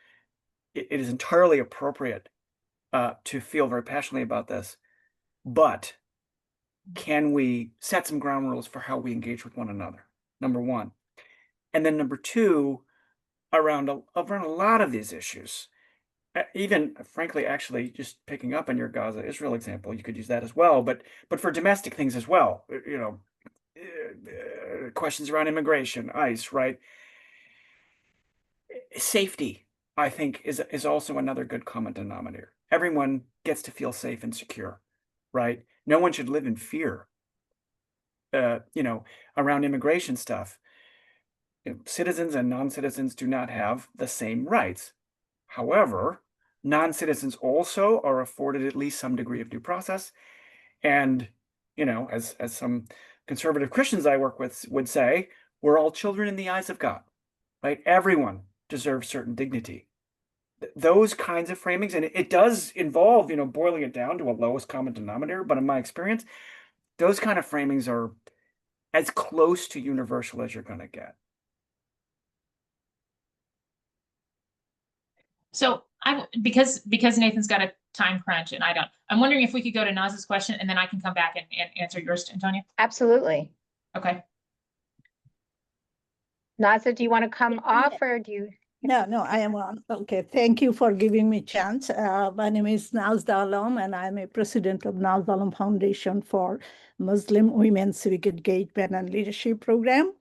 C: It is entirely appropriate to feel very passionately about this, but can we set some ground rules for how we engage with one another? Number one. And then number two, around a lot of these issues, even frankly, actually, just picking up on your Gaza Israel example, you could use that as well. But for domestic things as well, questions around immigration, ICE, right? Safety, I think, is also another good common denominator. Everyone gets to feel safe and secure, right? No one should live in fear, around immigration stuff. Citizens and non-citizens do not have the same rights. However, non-citizens also are afforded at least some degree of due process. And, as some conservative Christians I work with would say, we're all children in the eyes of God, right? Everyone deserves certain dignity. Those kinds of framings, and it does involve, boiling it down to a lowest common denominator, but in my experience, those kind of framings are as close to universal as you're going to get.
B: So because Nathan's got a time crunch and I don't, I'm wondering if we could go to Naz's question and then I can come back and answer yours, Antonia.
D: Absolutely.
B: Okay.
D: Naza, do you want to come off, or do you?
E: No, I am on. Okay, thank you for giving me a chance. My name is Nazda Alam, and I'm a president of Nazda Alam Foundation for Muslim Women Civic Engagement and Leadership Program.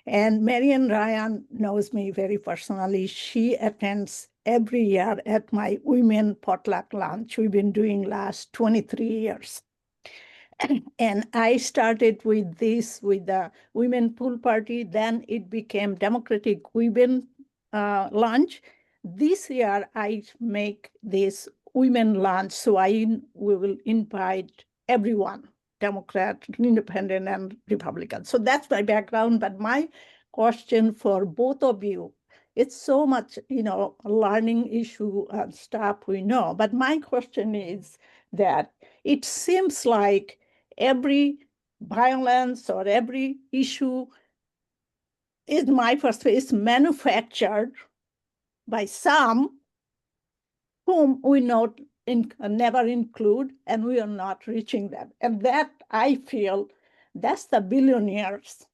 E: And Marian Ryan knows me very personally. She attends every year at my women potluck lunch we've been doing last 23 years. And I started with this with the Women Pool Party. Then it became Democratic Women Lunch. This year, I make this women lunch. So we will invite everyone, Democrat, Independent, and Republican. So that's my background. But my question for both of you, it's so much, a learning issue and stuff we know. But my question is that it seems like every violence or every issue is my perspective is manufactured by some whom we never include, and we are not reaching them. And that I feel that's the billionaires.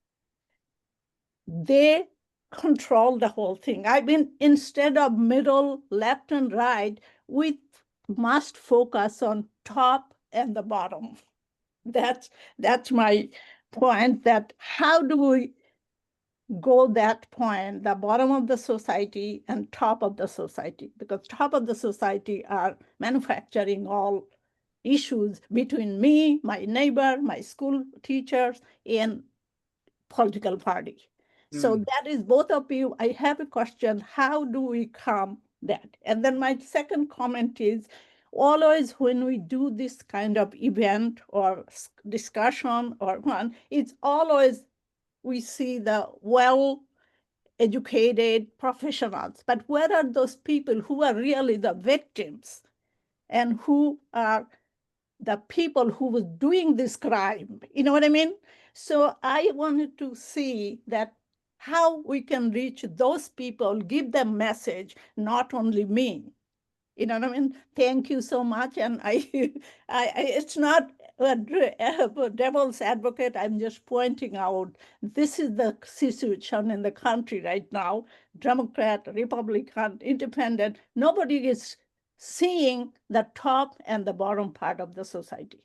E: They control the whole thing. I mean, instead of middle, left, and right, we must focus on top and the bottom. That's my point, that how do we go that point, the bottom of the society and top of the society, because top of the society are manufacturing all issues between me, my neighbor, my school teachers, and political party. So that is both of you. I have a question, how do we come that? And then my second comment is, always when we do this kind of event or discussion or one, it's always we see the well-educated professionals, but where are those people who are really the victims and who are the people who was doing this crime? You know what I mean? So I wanted to see that how we can reach those people, give them message, not only me. You know what I mean? Thank you so much. And it's not a devil's advocate. I'm just pointing out this is the situation in the country right now. Democrat, Republican, Independent. Nobody is seeing the top and the bottom part of the society.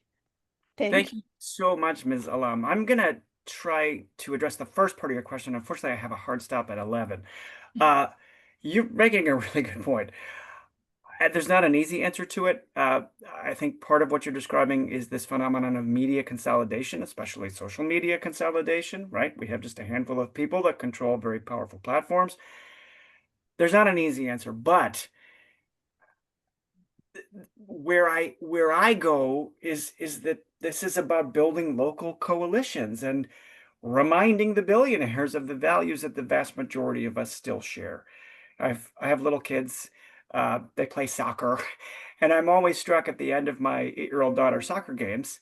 C: Thank you so much, Ms. Alam. I'm going to try to address the first part of your question. Unfortunately, I have a hard stop at 11. You're making a really good point. There's not an easy answer to it. I think part of what you're describing is this phenomenon of media consolidation, especially social media consolidation, right? We have just a handful of people that control very powerful platforms. There's not an easy answer, but where I go is that this is about building local coalitions and reminding the billionaires of the values that the vast majority of us still share. I have little kids. They play soccer, and I'm always struck at the end of my 8-year-old daughter's soccer games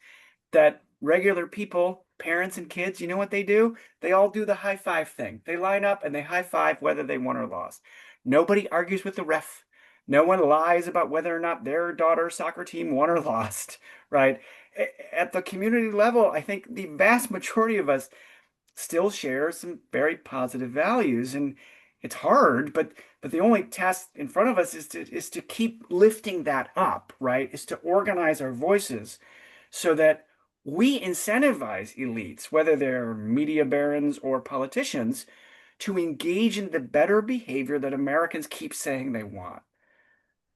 C: that regular people, parents and kids, you know what they do? They all do the high five thing. They line up and they high five whether they won or lost. Nobody argues with the ref. No one lies about whether or not their daughter's soccer team won or lost, right? At the community level, I think the vast majority of us still share some very positive values, and it's hard, but the only task in front of us is to keep lifting that up, right? Is to organize our voices so that we incentivize elites, whether they're media barons or politicians, to engage in the better behavior that Americans keep saying they want.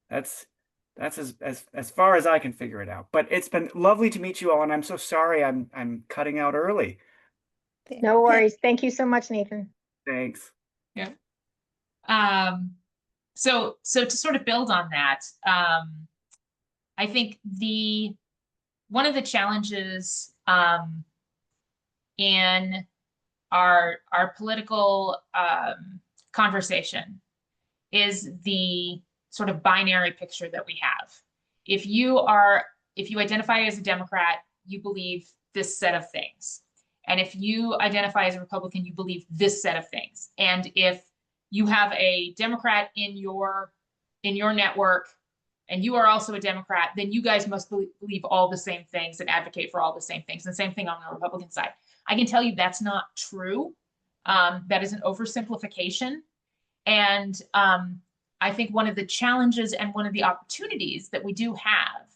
C: That's as far as I can figure it out. But it's been lovely to meet you all, and I'm so sorry I'm cutting out early.
D: No worries. Thank you so much, Nathan.
C: Thanks.
B: Yeah. So to sort of build on that, I think one of the challenges in our political conversation is the sort of binary picture that we have. If you identify as a Democrat, you believe this set of things. And if you identify as a Republican, you believe this set of things. And if you have a Democrat in your network and you are also a Democrat, then you guys must believe all the same things and advocate for all the same things. And same thing on the Republican side. I can tell you that's not true. That is an oversimplification. And I think one of the challenges and one of the opportunities that we do have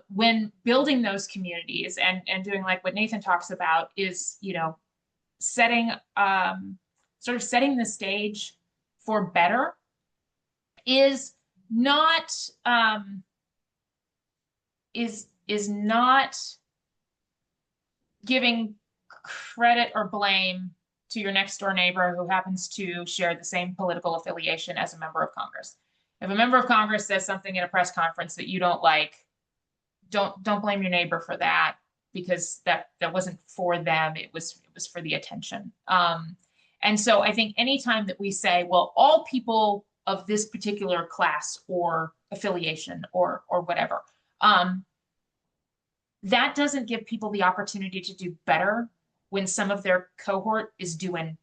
B: when building those communities and doing like what Nathan talks about is, setting the stage for better is not giving credit or blame to your next door neighbor who happens to share the same political affiliation as a member of Congress. If a member of Congress says something at a press conference that you don't like, don't blame your neighbor for that, because that wasn't for them. It was for the attention. And so I think anytime that we say, well, all people of this particular class or affiliation or whatever, that doesn't give people the opportunity to do better when some of their cohort is doing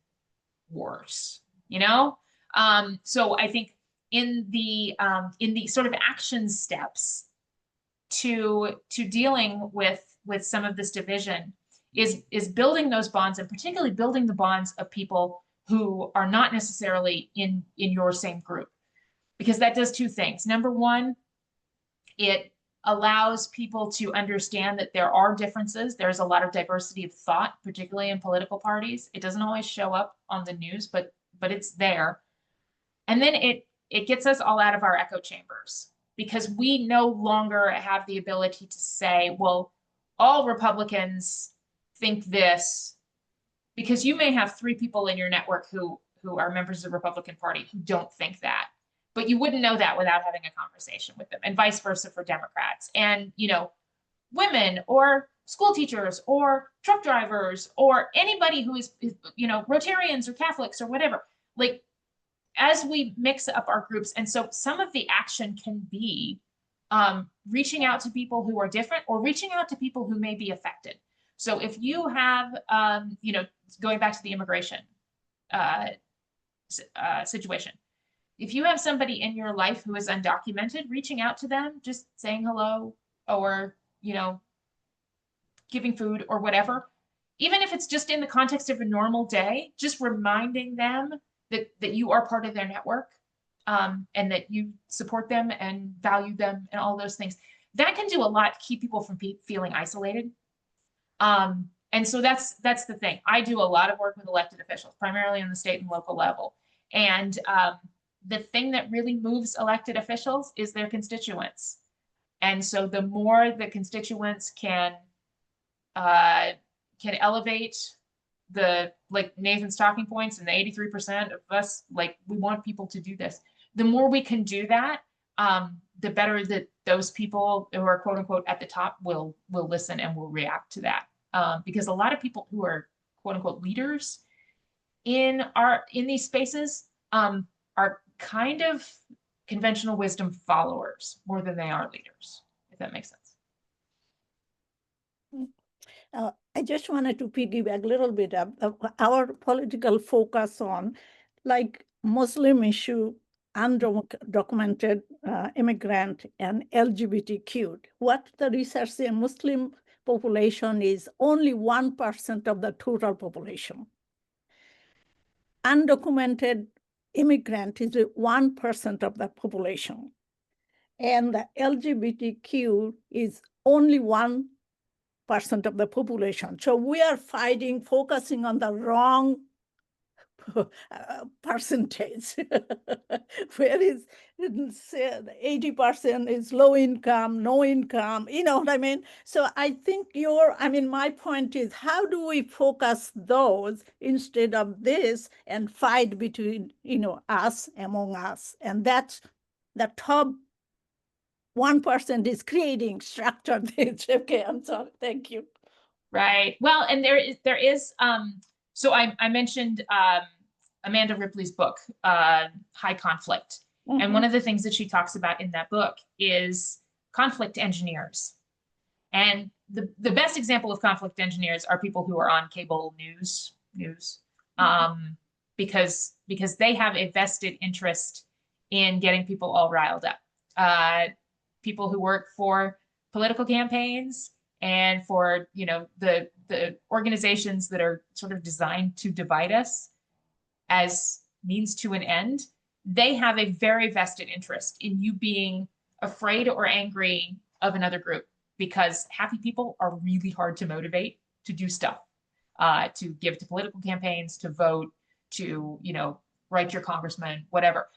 B: worse, you know? So I think in the sort of action steps to dealing with some of this division is building those bonds, and particularly building the bonds of people who are not necessarily in your same group, because that does two things. Number one, it allows people to understand that there are differences. There's a lot of diversity of thought, particularly in political parties. It doesn't always show up on the news, but it's there. And then it gets us all out of our echo chambers, because we no longer have the ability to say, well, all Republicans think this, because you may have 3 people in your network who are members of the Republican Party who don't think that. But you wouldn't know that without having a conversation with them, and vice versa for Democrats. And, you know, women or school teachers or truck drivers or anybody who is, you know, Rotarians or Catholics or whatever, like, as we mix up our groups. And so some of the action can be reaching out to people who are different, or reaching out to people who may be affected. So if you have, you know, going back to the immigration situation, if you have somebody in your life who is undocumented, reaching out to them, just saying hello, or, you know, giving food or whatever, even if it's just in the context of a normal day, just reminding them that you are part of their network, and that you support them and value them and all those things, that can do a lot to keep people from feeling isolated. And so that's the thing. I do a lot of work with elected officials, primarily on the state and local level. And the thing that really moves elected officials is their constituents. And so the more the constituents can elevate the, like Nathan's talking points, and the 83% of us, like, we want people to do this. The more we can do that, the better that those people who are quote unquote at the top will listen and will react to that. Because a lot of people who are quote unquote leaders in these spaces are kind of conventional wisdom followers more than they are leaders, if that makes sense.
E: I just wanted to piggyback a little bit of our political focus on, like, Muslim issue, undocumented immigrant, and LGBTQ. What the research say, Muslim population is only 1% of the total population. Undocumented immigrant is 1% of the population. And the LGBTQ is only 1% of the population. So we are focusing on the wrong percentage. Where is 80% is low income, no income, you know what I mean? So I think my point is, how do we focus those instead of this and fight between, you know, us, among us? And that's the top 1% is creating structured things. Okay, I'm sorry, thank you.
B: Right. Well, and there is so I mentioned Amanda Ripley's book, High Conflict. Mm-hmm. And one of the things that she talks about in that book is conflict engineers. And the best example of conflict engineers are people who are on cable news, because they have a vested interest in getting people all riled up. People who work for political campaigns and for, you know, the organizations that are sort of designed to divide us as means to an end, they have a very vested interest in you being afraid or angry of another group, because happy people are really hard to motivate to do stuff, to give to political campaigns, to vote, to, you know, write your congressman, whatever.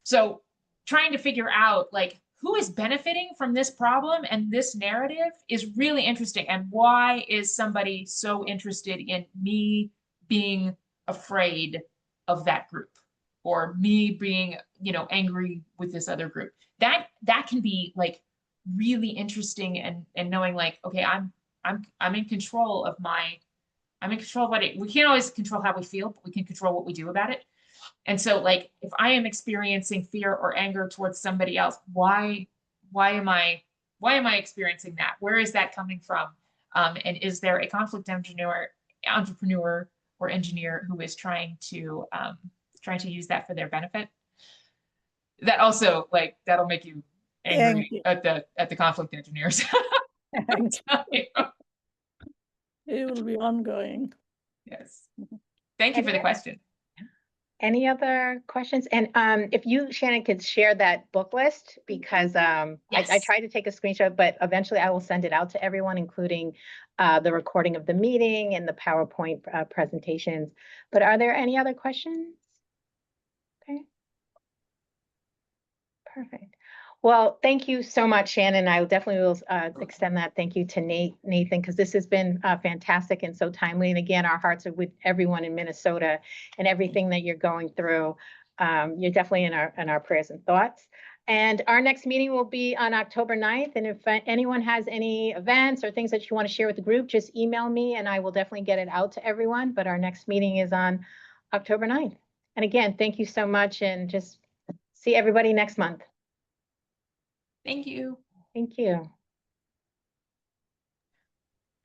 B: So trying to figure out, like, who is benefiting from this problem and this narrative is really interesting. And why is somebody so interested in me being afraid of that group, or me being, you know, angry with this other group? That can be like really interesting, and knowing like, okay, I'm in control of my, I'm in control of we can't always control how we feel, but we can control what we do about it. And so like, if I am experiencing fear or anger towards somebody else, why am I experiencing that? Where is that coming from? And is there a conflict entrepreneur or engineer who is trying to use that for their benefit? That also, like, that'll make you angry
E: Thank you.
B: at the conflict engineers.
E: It will be ongoing.
B: Yes. Thank you for the question.
D: Any other questions? And if you, Shannon, could share that book list, because I
B: Yes.
D: tried to take a screenshot, but eventually I will send it out to everyone, including the recording of the meeting and the PowerPoint presentations. But are there any other questions? Okay. Perfect. Well, thank you so much, Shannon. I definitely will extend that thank you to Nathan, because this has been fantastic and so timely. And again, our hearts are with everyone in Minnesota and everything that you're going through. You're definitely in our prayers and thoughts. And our next meeting will be on October 9th. And if anyone has any events or things that you want to share with the group, just email me and I will definitely get it out to everyone. But our next meeting is on October 9th. And again, thank you so much, and just see everybody next month.
B: Thank you.
D: Thank you.